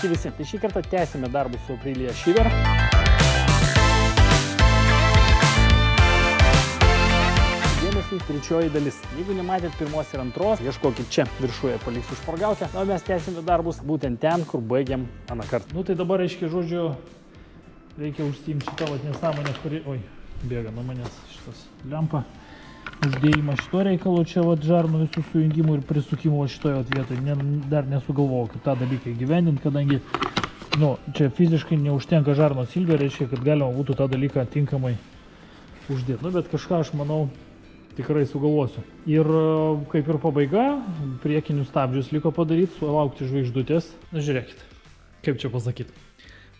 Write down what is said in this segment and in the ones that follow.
Sveiki visi, tai šį kartą tęsime darbus su Aprilia Shiver. Dėmesį, trečioji dalis. Jeigu nematėt pirmos ir antros, ieškokit čia viršuje, paliksiu užpargauti. O mes tęsime darbus būtent ten, kur baigiam aną kartą. Nu tai dabar, aiškiai žodžiu, reikia užsiimti šitą nesąmonę, kuri... Oi, bėga nuo manęs šitas lempa. Uždėjimą šito reikalo, čia žarnų visų sujungimų ir prisukimų šitoje vietoje. Dar nesugalvojau, kaip tą dalyką įgyvendinti, kadangi čia fiziškai neužtenka žarnos ilgio, reiškia, kad galima būtų tą dalyką tinkamai uždėti. Bet kažką aš manau tikrai sugalvosiu. Ir kaip ir pabaiga, priekinius stabdžius liko padaryti, sulaukti žvaigždutės. Žiūrėkit, kaip čia pasakyti.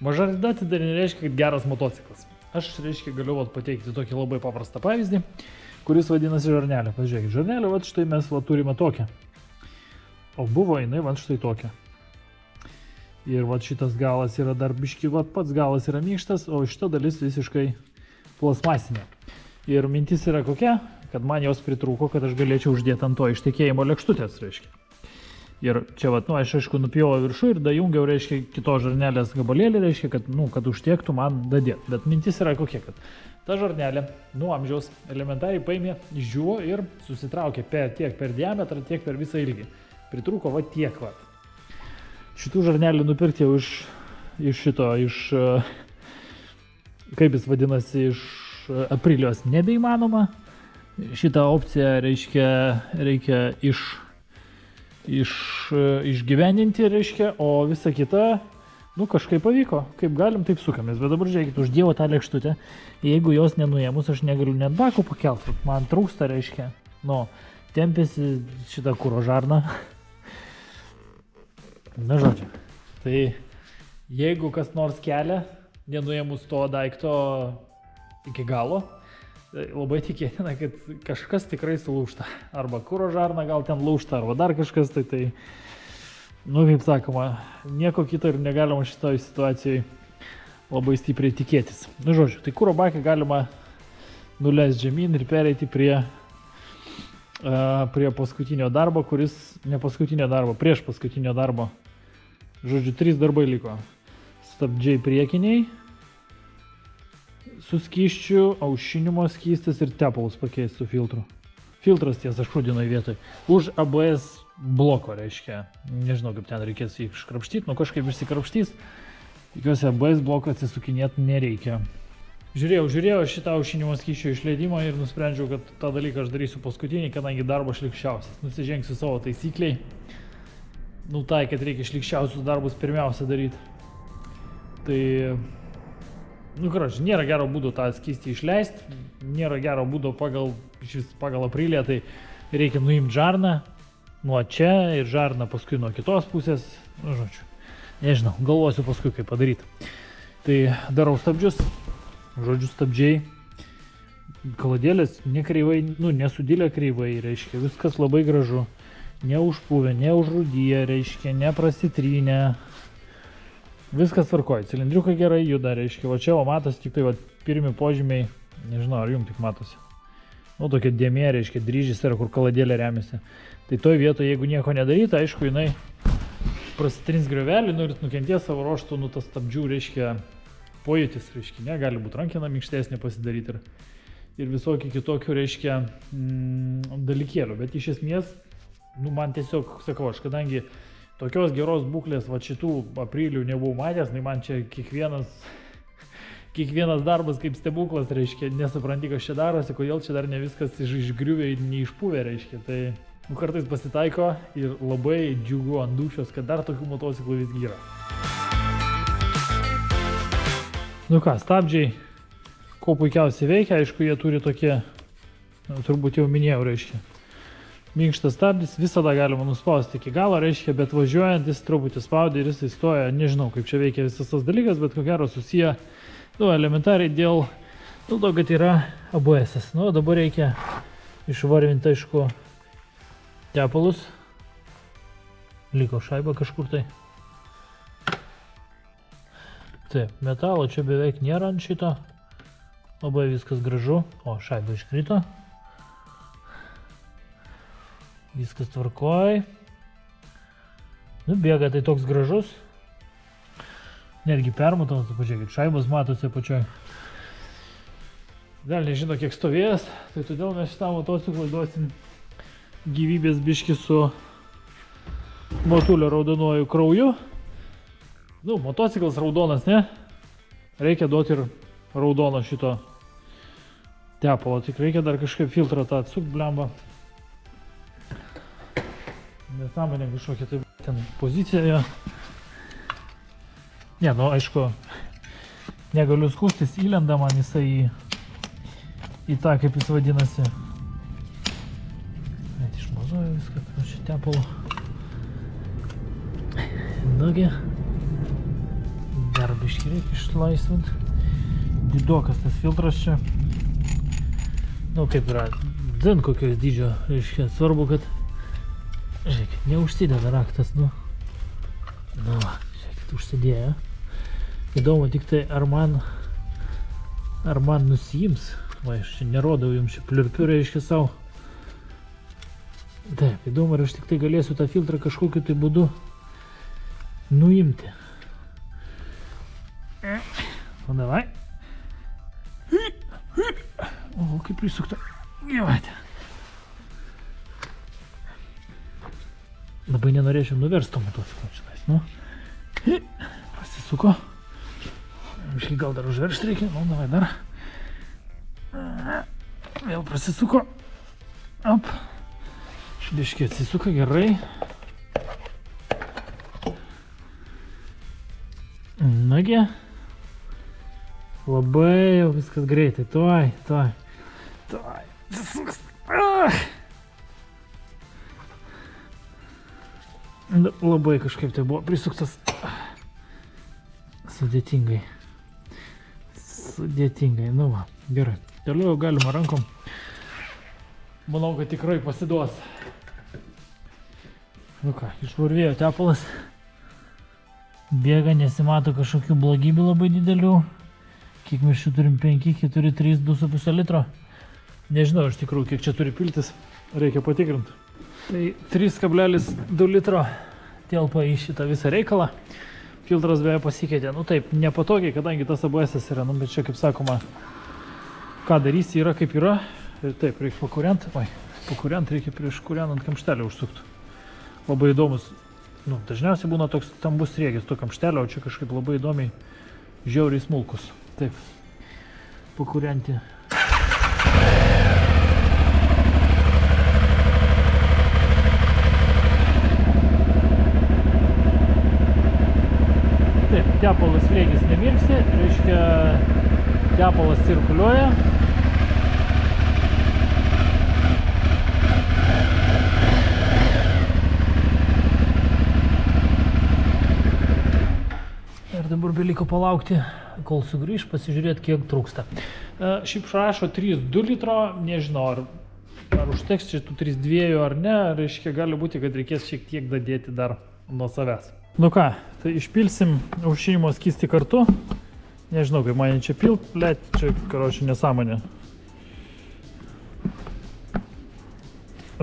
Maža rida tai dar nereiškia, kad geras motociklas. Aš, reiškia, galiu pateikti tokį labai paprastą pavyzdį, kuris vadinasi žarnelė. Pažiūrėkit, žarnelė, štai mes turime tokią. O buvo jinai, štai tokia. Ir šitas galas yra dar biški, pats galas yra minkštas, o šita dalis visiškai plasmasinė. Ir mintis yra kokia, kad man jos pritrūko, kad aš galėčiau uždėti ant to ištekėjimo lėkštutės, reiškia. Ir čia, aš aišku nupjovau viršų ir dajungiau, reiškia, kitos žarnelės gabalėlį, reiškia, kad užtiektų man dadėti. Bet mintis yra kokia, kad ta žarnelė nuo amžiaus elementariai paėmė, išdžiuvo ir susitraukė tiek per diametrą, tiek per visą ilgį. Pritrūko tiek. Šitų žarnelių nupirkti jau kaip jis vadinasi, iš Aprilios nebeįmanoma. Šitą opciją reikia išgyvendinti, reiškia, o visa kita, kažkaip pavyko, kaip galim, taip sukamės. Bet dabar žiūrėkit, uždėjau tą lėkštutę, jeigu jos nenuėmus, aš negaliu net bakų pakelti, man trūksta, reiškia, tempėsi šitą kuro žarną. Na, žodžiu, tai jeigu kas nors kelia, nenuėmus to daikto iki galo, labai tikėtina, kad kažkas tikrai sulūžta. Arba kuro žarna gal ten lūžta, arba dar kažkas, tai kaip sakoma, nieko kito ir negalima šitoj situacijai labai stipriai tikėtis. Žodžiu, tai kuro baką galima nuleisti žemyn ir pereiti prie paskutinio darbo, prieš paskutinio darbo. Žodžiu, 3 darbai liko. Stabdžiai priekiniai, su skysčiu, aušinimo skystis ir tepalus pakeisti su filtru. Filtras tiesa šūdinoj vietoj. Už ABS bloko, reiškia. Nežinau, kaip ten reikės jį iškrapštyti, kažkaip išsikrapštys. Tikiuosi, ABS bloką atsisukinėti nereikia. Žiūrėjau šitą aušinimo skysčio išleidimą ir nusprendžiau, kad tą dalyką aš darysiu paskutinį, kadangi darbas šlikščiausias. Nusižengsiu savo taisykliai. Kad reikia šlikščiausius darbus pirmiausia daryti. Tai... nėra gero būdo tą skystį išleisti, nėra gero būdo pagal Aprilią, tai reikia nuimti žarną nuo čia ir žarną paskui nuo kitos pusės. Nežinau, galvosiu paskui kaip padaryti. Tai darau stabdžius, stabdžiai, kaladėlės nekreivai, nesudilę kreivai, reiškia, viskas labai gražu, neužpuvę, neužrūdyję, reiškia, neprasitrynę. Viskas tvarkoja, cilindriukai gerai juda, reiškia, čia matosi tik tai pirmi požymiai, nežinau, ar jums tik matosi. Tokia dėmė, reiškia, dryžis yra, kur kaladėlė remiasi. Tai toj vietoje, jeigu nieko nedaryti, aišku, jinai prasitrins griovelį, ir nukentės savo ruožtų, tas stabdžių, reiškia, pojūtis, reiškia, gali būti rankena minkštesnė pasidaryti ir visokių kitokių, reiškia, dalykėlių. Bet iš esmės, man tiesiog, sakau, aš kadangi tokios geros būklės, šitų Aprilių nebuvau matęs, man čia kiekvienas darbas kaip stebuklas, reiškia, nesupranti, kas čia darosi, kodėl čia dar ne viskas išgriuvė, neišpuvė, reiškia. Tai kartais pasitaiko ir labai džiugu ant dūšios, kad dar tokių motociklų visgi yra. Stabdžiai, ko puikiausiai veikia, aišku, jie turi tokie, turbūt jau minėjau, reiškia. Minkštas stabdis, visada galima nuspausti iki galo, reiškia, bet važiuojant jis truputį spaudė ir jis įstoja, nežinau, kaip čia veikia visas tas dalykas, bet ko gero susiję, elementariai dėl to, kad yra ABS-as. Dabar reikia išvarvinti, aišku, tepalus. Liko šaiba kažkur tai. Taip, metalo čia beveik nėra ant šito. Labai viskas gražu. O, šaiba iškrito. Viskas tvarkoj. Bėga tai toks gražus. Netgi permatomas, pažiūrėkit, šaibos matosi apačioj. Dar nežino, kiek stovėjęs, tai todėl mes šitą motociklą duosim gyvybės biškį su motulio raudonuoju krauju. Nu, motociklas raudonas, ne? Reikia duoti ir raudono šito tepalo, tik reikia dar kažkaip filtrą tą atsukt, blemba. Nesąmonė kažkokia tai ten pozicija. Ne, nu aišku, negaliu skūstis, įlenda man jisai į tą, kaip jis vadinasi. Net išmazuoju viską, čia tepalo. Nugi. Dar biškį reikia išlaisvint. Didokas tas filtras čia. Nu kaip yra, dzin kokios dydžio, reiškia, svarbu, kad, žiūrėkit, neužsideda raktas, nu. Nu, žiūrėkit, užsidėjo. Įdomu tik tai, ar man nusijims. Va, aš čia nerodau jums, čia pliurpiu, reiškia, savo. Taip, įdomu, ar aš tik tai galėsiu tą filtrą kažkokiu tai būdu nuimti. O, davai. O, kaip prisukta. Gyvatė. Labai nenorėčiau nuversti to motociklą šitais, nu. Pasisuko. Iškai gal dar užveršti reikia, nu, davai dar. Vėl prasisuko. Op. Šbiškiai atsisuka, gerai. Nagi. Labai jau viskas greitai, tuoj. Atsisuks. Labai kažkaip tai buvo prisuktas. Sudėtingai, nu va, gerai. Toliau galima rankom. Manau, kad tikrai pasiduos. Nu ką, išvarvėjo tepalas. Bėga, nesimato kažkokių blogybių labai didelių. Kiek mes čia turim 5, 4, 3, 2,5 litro. Nežinau, iš tikrųjų, kiek čia turi piltis. Reikia patikrinti. Tai 3,2 litro telpa į šitą visą reikalą. Filtras beje pasikeitė. Nu taip, nepatogiai, kadangi tas ABS yra. Nu, bet čia, kaip sakoma, ką darysi, yra kaip yra. Ir taip, reikia pakūrent. Oi, pakūrent reikia prieš kūrenant kamštelį užsukti. Labai įdomus. Nu, dažniausiai būna toks stambus sriegis to kamštelio, o čia kažkaip labai įdomiai žiauriai smulkus. Taip, pakūrenti. Taip, tepalas slėgis nemirksi, reiškia tepalas cirkuliuoja. Ir dabar beliko palaukti, kol sugrįž, pasižiūrėti, kiek trūksta. Šiaip rašo 3,2 litro, nežinau, ar užteks čia tų 3,2 ar ne, reiškia, gali būti, kad reikės šiek tiek dadėti dar nuo savęs. Nu ką, tai išpilsim aušinimo skystį kartu. Nežinau, kaip man čia pilt, blėt, čia, karočiui, nesąmonė.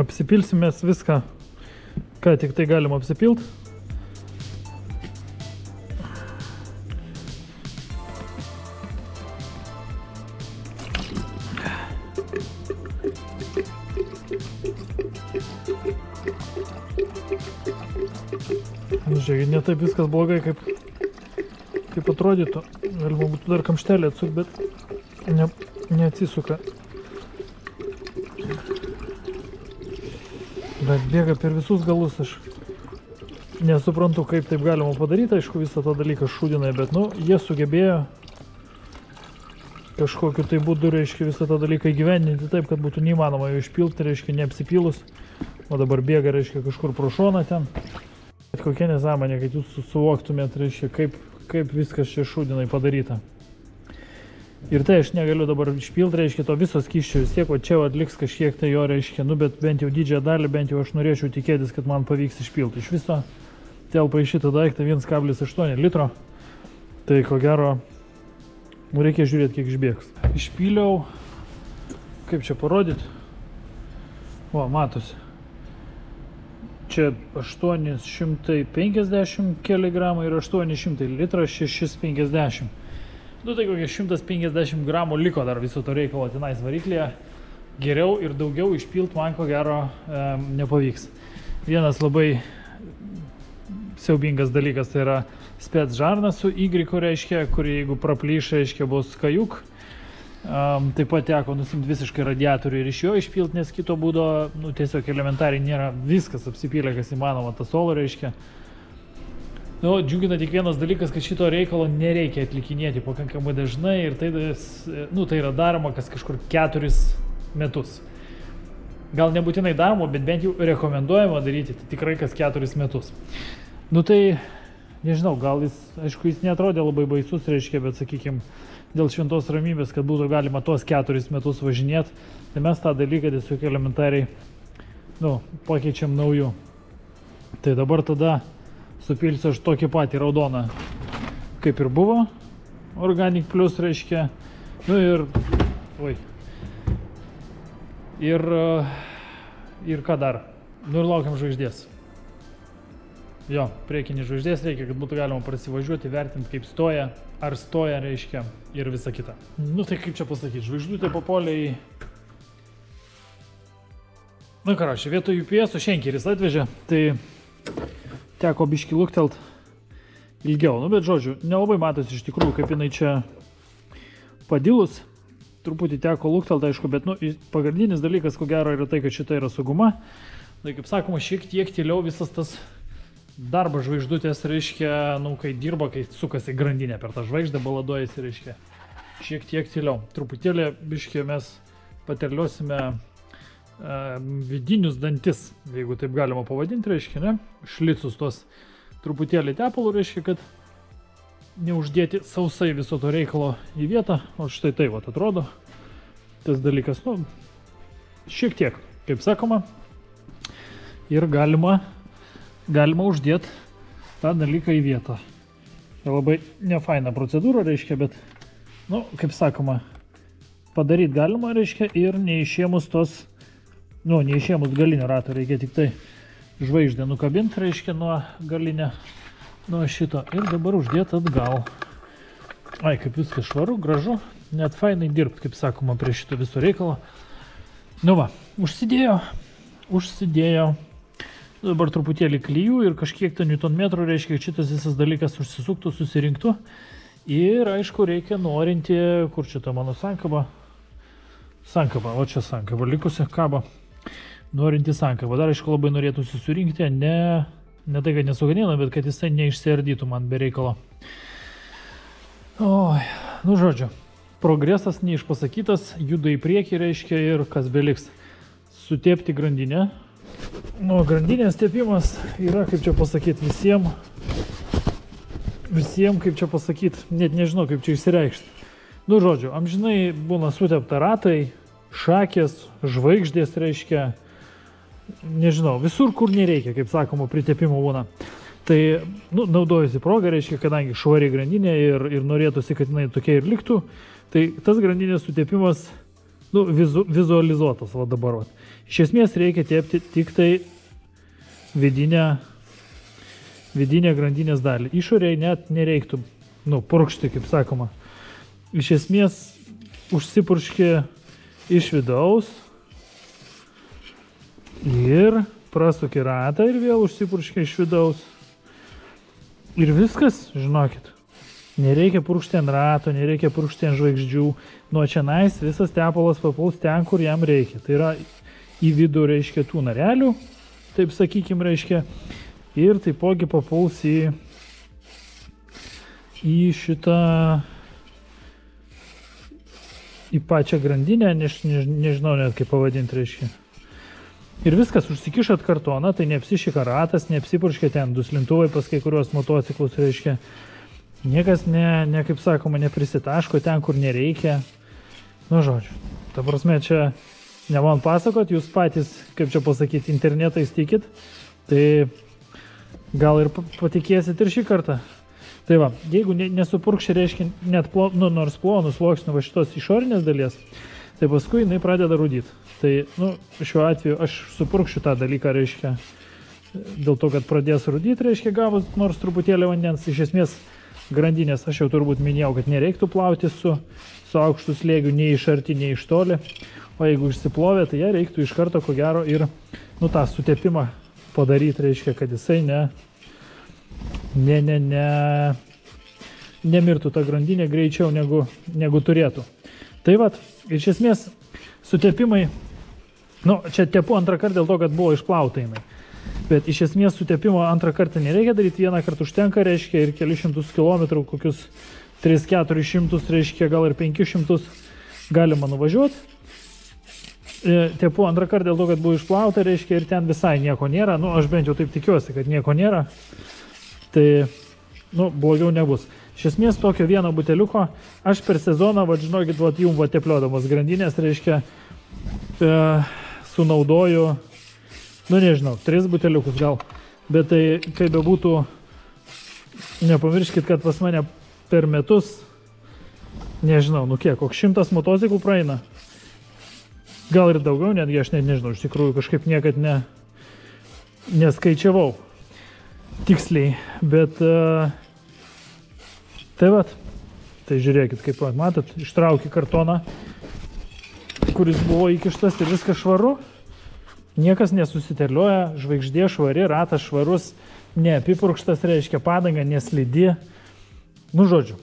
Apsipilsim mes viską, ką tik tai galim apsipilt. Žiūrėk, ne taip viskas blogai, kaip atrodytų. Galima būtų dar kamštelį atsuk, bet neatsisuka. Bet bėga per visus galus, aš nesuprantu, kaip taip galima padaryti. Aišku, visą tą dalyką šūdinai, bet, nu, jie sugebėjo kažkokiu tai būdu, reiškia, visą tą dalyką įgyvendinti taip, kad būtų neįmanoma jo išpilti, reiškia, neapsipilus. O dabar bėga, reiškia, kažkur pro šoną ten. Bet kokia nesąmonė, kad jūs suvoktumėt, reiškia, kaip viskas čia šūdinai padaryta. Ir tai aš negaliu dabar išpilti, reiškia, to viso skysčio vis tiek, o čia atliks kažkiek tai jo, reiškia, nu, bet bent jau didžiąją dalį, bent jau aš norėčiau tikėtis, kad man pavyks išpilti. Iš viso telpa į šitą daiktą 1,8 litro. Tai ko gero, reikia žiūrėti, kiek išbėgs. Išpyliau, kaip čia parodyti? O, matosi. čia 850 kg ir 800 litras 650. Nu tai kokie 150 gramų liko dar viso to reikalo tenais variklyje. Geriau ir daugiau išpilt man ko gero nepavyks. Vienas labai siaubingas dalykas tai yra spec žarnas su Y reiškia, kuri jeigu praplyš reiškia bus kajuk. Taip pat teko nusimti visiškai radiatorių ir iš jo išpilt, nes kito būdo nu, tiesiog elementariai nėra, viskas apsipylė, kas įmanoma, tas solo reiškia. Nu, džiugina tik vienas dalykas, kad šito reikalo nereikia atlikinėti pakankamai dažnai ir tai, nu, tai yra daroma kas kažkur 4 metus. Gal nebūtinai daroma, bet bent jau rekomenduojama daryti tai tikrai kas 4 metus. Nu tai, nežinau, gal jis, aišku, jis netrodė labai baisus, reiškia, bet sakykime, dėl šventos ramybės, kad būtų galima tos 4 metus važinėti, tai mes tą dalyką tiesiog elementariai, nu, pakeičiam naujų. Tai dabar tada supilsiu aš tokį patį raudoną, kaip ir buvo, Organic Plus reiškia, nu ir, oi, ir ką dar, nu ir laukiam žvaigždės. Jo, priekinį žvaigždės reikia, kad būtų galima prasivažiuoti, vertinti kaip stoja, ar stoja reiškia ir visa kita. Nu tai kaip čia pasakyti, žvaigždutė papuolė į... Nu karoči, vietoj UPS šenkeris atvežė, tai teko biškį luktelt ilgiau. Nu bet žodžiu, nelabai matosi iš tikrųjų, kaip jinai čia padilus. Truputį teko luktelt, aišku, bet nu, pagrindinis dalykas, ko gero, yra tai, kad šita yra su guma. Tai kaip sakoma, šiek tiek tyliau visas tas darbas žvaigždutės, reiškia, nu, kai dirba, kai sukasi grandinė per tą žvaigždę, baladuojasi, reiškia, šiek tiek tyliau. Truputėlį, biškį, mes paterliosime vidinius dantis, jeigu taip galima pavadinti, reiškia, ne? Šlicus tos truputėlį tepalų, reiškia, kad neuždėti sausai viso to reikalo į vietą, o štai tai, vat, atrodo, tas dalykas, nu, šiek tiek, kaip sakoma, ir galima uždėti tą dalyką į vietą. Tai labai nefaina procedūra, reiškia, bet, nu, kaip sakoma, padaryti galima, reiškia, ir neišėmus tos, nu, neišėmus galinio rato, reikia tik tai žvaigždę nukabinti, reiškia, nuo galinio, nuo šito, ir dabar uždėti atgal. Ai, kaip viskas švaru, gražu, net fainai dirbti, kaip sakoma, prie šito viso reikalo. Nu va, užsidėjo. Dabar truputėlį klijų ir kažkiek ten newtonmetrų, reiškia, šitas visas dalykas užsisuktų, susirinktų. Ir, aišku, reikia norinti, kur čia ta mano sankaba? Sankaba, o čia sankaba, likusi kaba. Norinti sankaba. Dar, aišku, labai norėtų susirinkti, ne tai, kad nesuganina, bet kad jisai neišsiardytų man be reikalo. Oi, nu žodžiu, progresas neišpasakytas, juda į priekį, reiškia, ir kas beliks. Sutepti grandinę. Nu, grandinės tepimas yra, kaip čia pasakyti, visiems, kaip čia pasakyti, net nežinau, kaip čia išsireikšti. Nu, žodžiu, amžinai būna sutepta ratai, šakės, žvaigždės, reiškia, nežinau, visur, kur nereikia, kaip sakoma, pritepimo būna. Tai, nu, naudojusi progą, reiškia, kadangi švari grandinė ir norėtųsi, kad jinai tokia ir liktų, tai tas grandinės sutepimas, nu, vizualizuotas, va dabar, va. Iš esmės reikia tepti tik tai vidinę grandinės dalį. Išorėje net nereiktų, nu, purkšti, kaip sakoma. Iš esmės užsipurški iš vidaus ir prasuki ratą ir vėl užsipurški iš vidaus. Ir viskas, žinokit. Nereikia purkšti ant rato, nereikia purkšti ant žvaigždžių. Nuo čianais visas tepalas papuls ten, kur jam reikia. Tai yra į vidų, reiškia, tų narelių, taip sakykim, reiškia, ir taipogi papuls į šitą, į pačią grandinę, nežinau net kaip pavadinti, reiškia. Ir viskas užsikišat kartoną, tai neapsišika ratas, neapsipurškia ten duslintuvai pas kai kuriuos motociklus, reiškia. Niekas, kaip sakoma, neprisitaško ten, kur nereikia. Nu, žodžiu, ta prasme, čia ne man pasakot, jūs patys, kaip čia pasakyti, internetais tikit, tai gal ir patikėsit ir šį kartą. Tai va, jeigu nesupurkši, reiškia, net nors plonus sluoksnių va šitos išorinės dalies, tai paskui jinai pradeda rūdyti. Tai, nu, šiuo atveju aš supurkšiu tą dalyką, reiškia, dėl to, kad pradės rūdyti, reiškia gavus nors truputėlį vandens. Iš esmės grandinės, aš jau turbūt minėjau, kad nereiktų plauti su aukštu slėgiu nei iš arti, nei iš toli. O jeigu išsiplovė, tai ją reiktų iš karto, ko gero, ir tą sutepimą padaryti, reiškia, kad jisai nemirtų ta grandinė greičiau negu turėtų. Tai vat, iš esmės sutepimai, čia tepu antrą kartą dėl to, kad buvo išplauta jinai. Bet iš esmės sutepimo antrą kartą nereikia daryti, vieną kartą užtenka, reiškia, ir kelius šimtus kilometrų, kokius 300-400, reiškia, gal ir 500 galima nuvažiuoti. Tepu antrą kartą dėl to, kad buvo išplauta, reiškia, ir ten visai nieko nėra. Aš bent jau taip tikiuosi, kad nieko nėra. Tai, blogiau nebus. Iš esmės, tokio vieno buteliuko aš per sezoną, žinokit, jum tepliodamas grandinės, reiškia, sunaudoju, nežinau, 3 buteliukus gal. Bet tai, kaip bebūtų, nepamirškit, kad pas mane per metus, nežinau, koks 100 motociklų praeina. Gal ir daugiau, netgi aš nežinau, iš tikrųjų kažkaip niekad neskaičiavau tiksliai, bet tai žiūrėkit, kaip matot, ištraukė kartoną, kuris buvo įkištas ir viskas švaru, niekas nesusiterlioja, žvaigždė švari, ratas švarus, neapipurkštas, reiškia, padanga neslidi, žodžiu,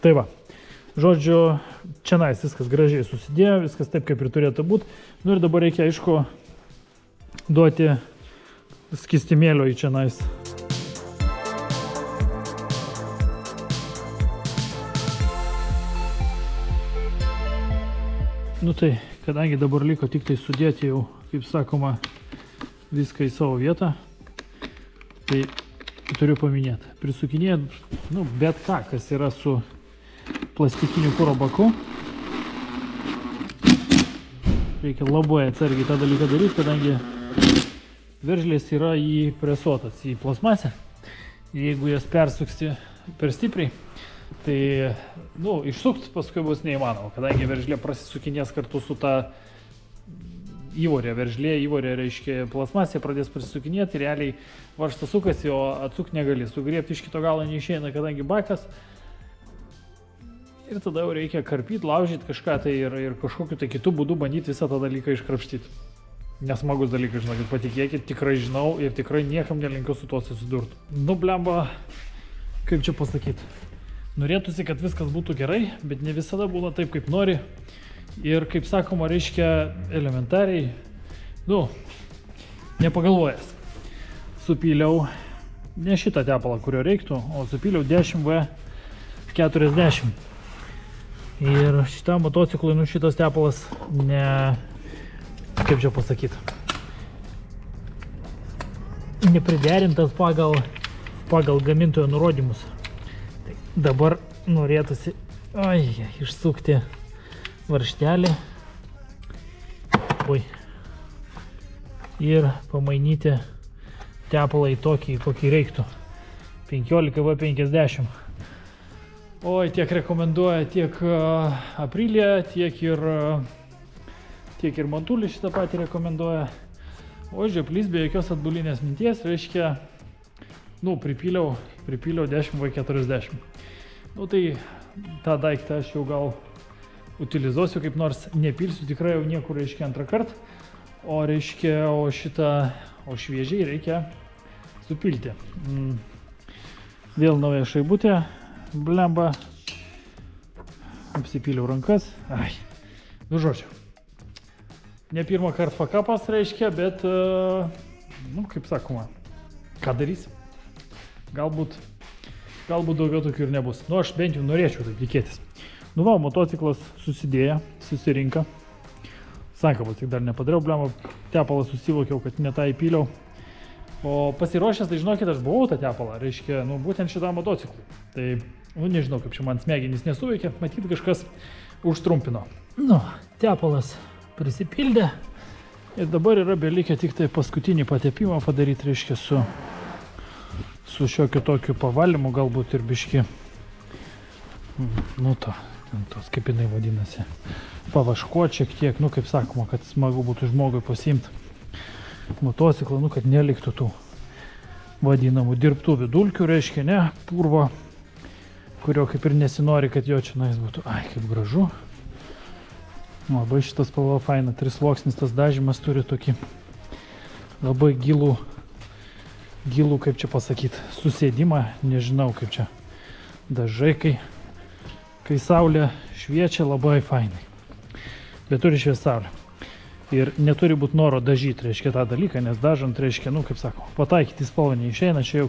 tai va. Žodžiu, čianais viskas gražiai susidėjo, viskas taip, kaip ir turėtų būti. Ir dabar reikia, aišku, duoti skystimėlio į čianais. Tai, kadangi dabar liko tik tai sudėti jau, kaip sakoma, viską į savo vietą, tai turiu paminėti. Prisukinėjant, bet ką, kas yra su plastikiniu kuro baku. Reikia labai atsargiai tą dalyką daryti, kadangi veržlės yra įpresuotas į plasmasę. Jeigu jas persuksi per stipriai, tai išsukti paskui bus neįmanoma, kadangi veržlė prasisukinės kartu su ta įvorė. Įvorė, reiškia, plasmasė pradės prasisukinėti ir realiai varžtas sukasi, o atsukti negali. Sugriebti iš kito galo neišeina, kadangi bakas. Ir tada jau reikia karpyti, laužyti kažką tai ir kažkokiu tai kitų būdų bandyti visą tą dalyką iškrapštyti. Nesmagus dalykas, žinokit, patikėkit, tikrai žinau ir tikrai niekam nelinkiu su tuo susidurti. Blemba, kaip čia pasakyti. Norėtųsi, kad viskas būtų gerai, bet ne visada būna taip, kaip nori. Ir, kaip sakoma, reiškia elementariai, nepagalvojęs. Supyliau ne šitą tepalą, kurio reiktų, o supyliau 10V40. Ir šitam motociklui, šitas tepalas kaip čia pasakyti, nepriderintas pagal gamintojo nurodymus. Tai dabar norėtųsi išsukti varžtelį ir pamainyti tepalą į tokį, kokį reiktų. 15V50. Oi, tiek rekomenduoja tiek Aprilia, tiek ir Montuli šitą patį rekomenduoja. O Žeplys be jokios atbulinės minties, reiškia, pripyliau 10V40. Tai tą daiktą aš jau gal utilizuosiu kaip nors, nepilsiu tikrai jau niekur, reiškia, antrą kartą. O reiškia, o šviežiai reikia supilti. Vėl nauja šaibutė. Blemba, apsipyliau rankas, žodžiu, ne pirmą kartą fakapas, reiškia, bet, kaip sakoma, ką darys, galbūt daugiau tokių ir nebus, aš bent jau norėčiau taip tikėtis. Motociklas susidėjo, susirinka, sankabos tik dar nepadariau, blemba, tepalą susivokiau, kad ne tą įpyliau. O pasiruošęs, tai žinokit, aš buvau tą tepalą, reiškia, būtent šitą motociklų. Tai, nežinau, kaip čia man smegenys nesuveikė, matyt, kažkas užtrumpino. Tepalas prisipildė ir dabar yra belikę tik tai paskutinį patepimą padaryti, reiškia, su šiokiu tokiu pavalymu, galbūt ir biški, tos, kaip jinai vadinasi, pavaškuot šiek tiek, kaip sakoma, kad smagu būtų žmogui pasiimti. motociklą, nu, kad neliktų tų vadinamų dirbtuvių dulkių, reiškia, ne, purvo, kurio kaip ir nesinori, kad jo čia nais būtų. Ai, kaip gražu. Labai šitas spalva faina, 3 sluoksnis tas dažymas turi tokį labai gilų, kaip čia pasakyti, susėdimą, nežinau kaip čia. Dažai, kai saulė šviečia, labai fainai. Bet turi švies saulė. Ir neturi būti noro dažyti, reiškia, tą dalyką, nes dažant, reiškia, nu, kaip sako, pataikyti spalvą neišeina, čia jau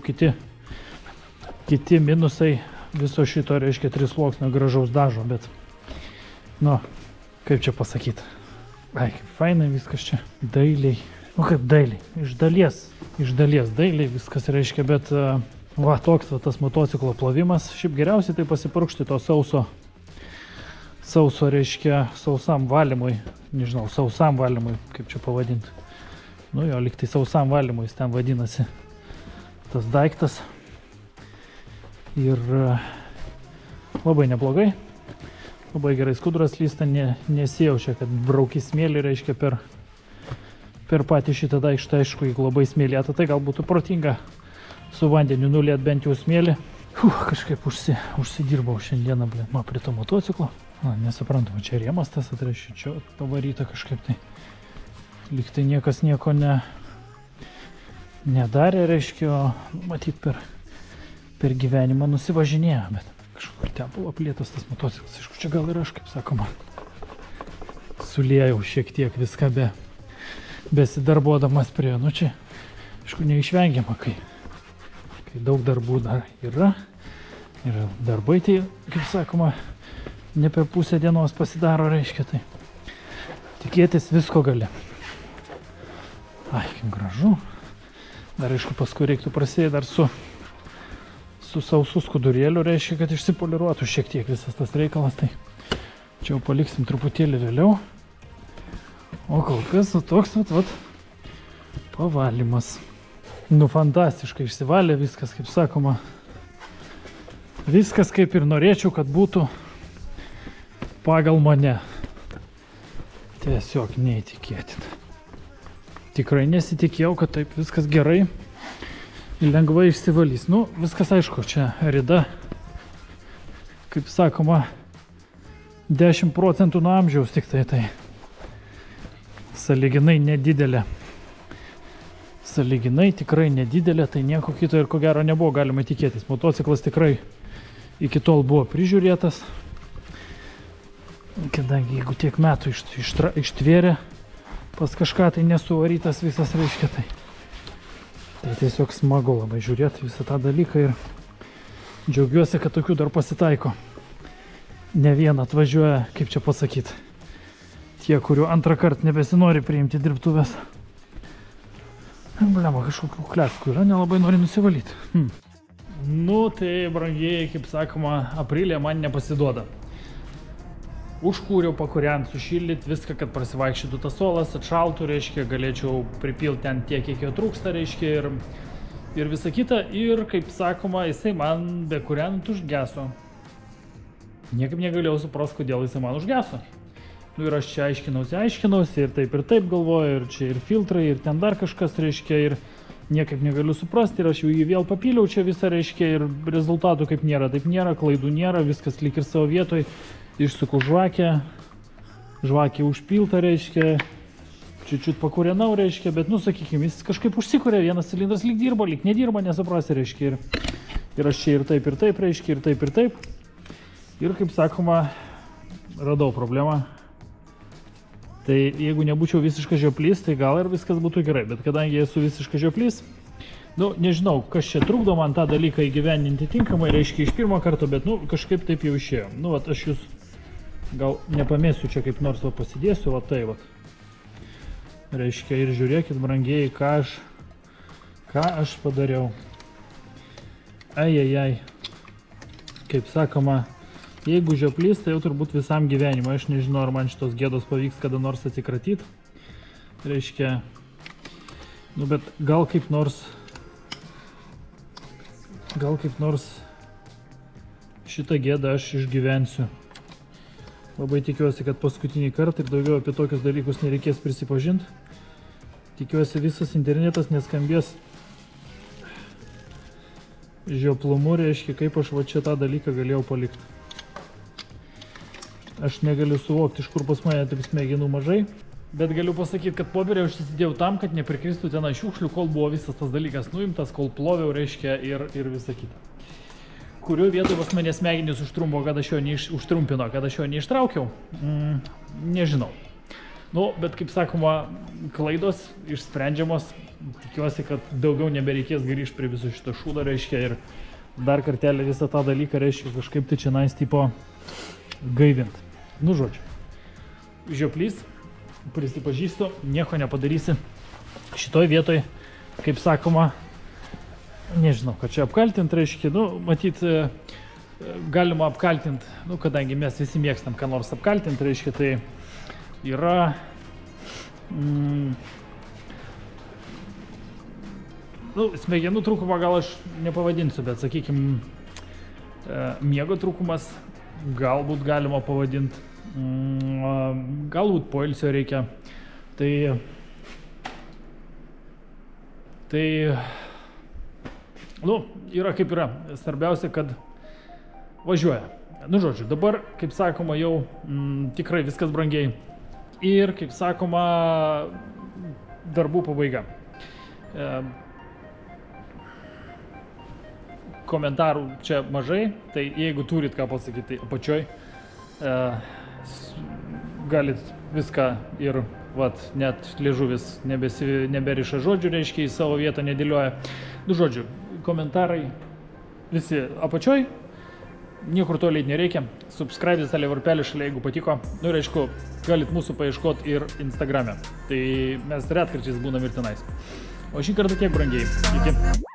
kiti minusai viso šito, reiškia, 3 sluoksnio gražaus dažo, bet, nu, kaip čia pasakyti. Ai, kaip fainai viskas čia, dailiai, nu, kaip dailiai, iš dalies dailiai viskas, reiškia, bet, va, toks va, tas motociklo plovimas, šiaip geriausiai tai pasipurkšti to sauso, reiškia, sausam valymui, nežinau, sausam valymui, kaip čia pavadinti. Nu jo, lyg tai sausam valymui, jis ten vadinasi tas daiktas. Ir labai neblogai, labai gerai skudras lysta, nesijaučia, kad brauki smėlį, reiškia, per patį šitą daiktą, aišku, jeigu labai smėlėta, tai gal būtų protinga su vandeniu nuliet bent jau smėlį. Kažkaip užsidirbau šiandieną, blėt, prie to motociklo. Na, nesuprantu, čia rėmas tas atrašė, čia pavaryta kažkaip tai. Lyg tai niekas nieko nedarė, reiškia, matyt, per gyvenimą nusivažinėjo, bet kažkur tepulo plėtas tas motociklas. Aišku, čia gal ir aš, kaip sakoma, suliejau šiek tiek viską besidarbuodamas prie, nu čia, aišku, neišvengiama, kai daug darbų dar yra. Ir darbai tai, kaip sakoma, ne per pusę dienos pasidaro, reiškia, tai tikėtis visko gali. Ai, kaip gražu. Dar, aišku, paskui reiktų prasidėti dar su sausu skudurėliu, reiškia, kad išsipoliruotų šiek tiek visas tas reikalas, tai čia jau paliksim truputėlį vėliau. O kol kas, toks, vat, pavalymas. Nu, fantastiškai išsivalė viskas, kaip sakoma. Viskas kaip ir norėčiau, kad būtų pagal mane. Tiesiog neįtikėtina. Tikrai nesitikėjau, kad taip viskas gerai ir lengvai išsivalys. Nu, viskas aišku, čia rida, kaip sakoma, 10% nuo amžiaus tik tai sąlyginai nedidelė. Sąlyginai tikrai nedidelė, tai nieko kito ir ko gero nebuvo galima tikėtis. Motociklas tikrai iki tol buvo prižiūrėtas. Kadangi jeigu tiek metų ištvėrė pas kažką tai nesuvarytas visas, reiškia, tai tiesiog smagu labai žiūrėti visą tą dalyką ir džiaugiuosi, kad tokių dar pasitaiko. Ne vieną atvažiuoja, kaip čia pasakyti, tie, kurių antrą kartą nebesinori priimti dirbtuvės. Blema, kažkokių kletkų yra, nelabai nori nusivalyti. Nu, tai, brangiai, kaip sakoma, aprilė man nepasiduoda. Užkūriau, pakūrent, sušildyt viską, kad prasivaikščytų tas suolas, atšaltų, reiškia, galėčiau pripilti ten tiek, kiek jo trūksta, reiškia, ir visa kita. Ir, kaip sakoma, jisai man bekūrent užgeso. Niekaip negalėjau suprasti, kodėl jisai man užgeso. Nu ir aš čia aiškinausi ir taip galvoju, ir čia ir filtrai, ir ten dar kažkas, reiškia, ir niekaip negaliu suprasti, ir aš jau jį vėl papyliau čia visą, reiškia, ir rezultatų kaip nėra, taip nėra, klaidų nėra, viskas lyg ir savo vietoj, išsuku žvakę užpilta, reiškia, čiut pakūrenau, reiškia, bet, nu, sakykime, jis kažkaip užsikūrė, vienas cilindras lyg dirbo, lyg nedirba, nesuprasi, reiškia, ir aš čia ir taip, reiškia, ir taip, ir, kaip sakoma, radau problemą. Tai jeigu nebūčiau visiškas žioplys, tai gal ir viskas būtų gerai, bet kadangi esu visiškas žioplys, nu, nežinau, kas čia trukdo man tą dalyką įgyvendinti tinkamai, reiškia, iš pirmo karto, bet, nu, kažkaip taip jau išėjo. Nu, vat, aš jūs gal nepamėsiu čia kaip nors, va, pasidėsiu, va, tai, va. Reiškia, ir žiūrėkit, brangieji, ką aš padariau. Ai, kaip sakoma, jeigu žioplys, tai jau turbūt visam gyvenimui. Aš nežinau, ar man šitos gėdos pavyks kada nors atsikratyti. Reiškia, nu, bet gal kaip nors šitą gėdą aš išgyvensiu. Labai tikiuosi, kad paskutinį kartą ir daugiau apie tokius dalykus nereikės prisipažinti. Tikiuosi visas internetas neskambės žioplumu, reiškia, kaip aš va čia tą dalyką galėjau palikti. Aš negaliu suvokti, iš kur pas mane taip smegenų mažai, bet galiu pasakyti, kad popieriau aš įsidėjau tam, kad neprikristų ten šiukšlių, kol buvo visas tas dalykas nuimtas, kol ploviau, reiškia, ir visa kita. Kuriuo vietoj pas mane smegenys užtrumpo, kad aš jo užtrumpino, kad aš jo neištraukiau, nežinau. Nu, bet kaip sakoma, klaidos išsprendžiamos, tikiuosi, kad daugiau nebereikės grįžti prie viso šito šūdo, reiškia, ir dar kartelį visą tą dalyką, reiškia, kažkaip tai čia nais tipo gaivint. Nu, žodžiu, žioplys, prisipažįstu, nieko nepadarysi šitoj vietoj, kaip sakoma, nežinau, kad čia apkaltint, reiškia, nu, matyt, galima apkaltint, nu, kadangi mes visi mėgstam ką nors apkaltint, reiškia, tai yra, nu, smegenų trūkumą gal aš nepavadinsiu, bet, sakykime, miego trūkumas galbūt galima pavadinti, galbūt poilsio reikia, tai, nu, yra kaip yra, svarbiausia, kad važiuoja. Nu, žodžiu, dabar, kaip sakoma, jau tikrai viskas brangiai. Ir, kaip sakoma, darbų pabaiga. Komentarų čia mažai, tai jeigu turit ką pasakyti apačioj, galit viską ir vat, net liežuvis neberiša žodžių, reiškia, į savo vietą nedėlioja. Nu, žodžiu, komentarai visi apačioj. Niekur toliai nereikia. Subscribe tą varpelį šalia, jeigu patiko. Nu ir aišku, galit mūsų paieškoti ir Instagrame. Tai mes retkarčiais būnam ir tenais. O šį kartą tiek, brangiai. Iki.